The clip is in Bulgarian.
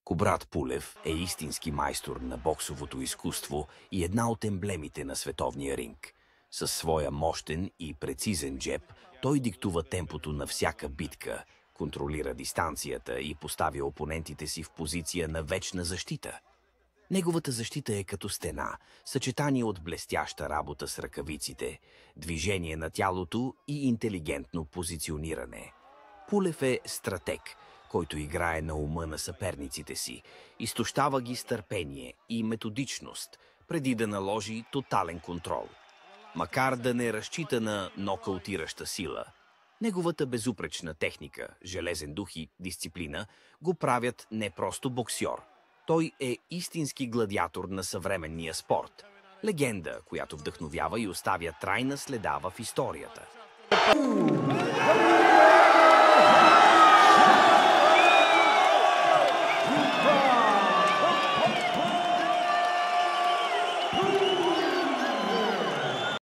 Кубрат Пулев е истински майстор на боксовото изкуство и една от емблемите на световния ринг. Със своя мощен и прецизен джеб той диктува темпото на всяка битка, контролира дистанцията и поставя опонентите си в позиция на вечна защита. Неговата защита е като стена, съчетание от блестяща работа с ръкавиците, движение на тялото и интелигентно позициониране. Пулев е стратег, който играе на ума на съперниците си, изтощава ги с търпение и методичност, преди да наложи тотален контрол. Макар да не разчита на нокаутираща сила, неговата безупречна техника, железен дух и дисциплина го правят не просто боксьор. Той е истински гладиатор на съвременния спорт. Легенда, която вдъхновява и оставя трайна следа в историята.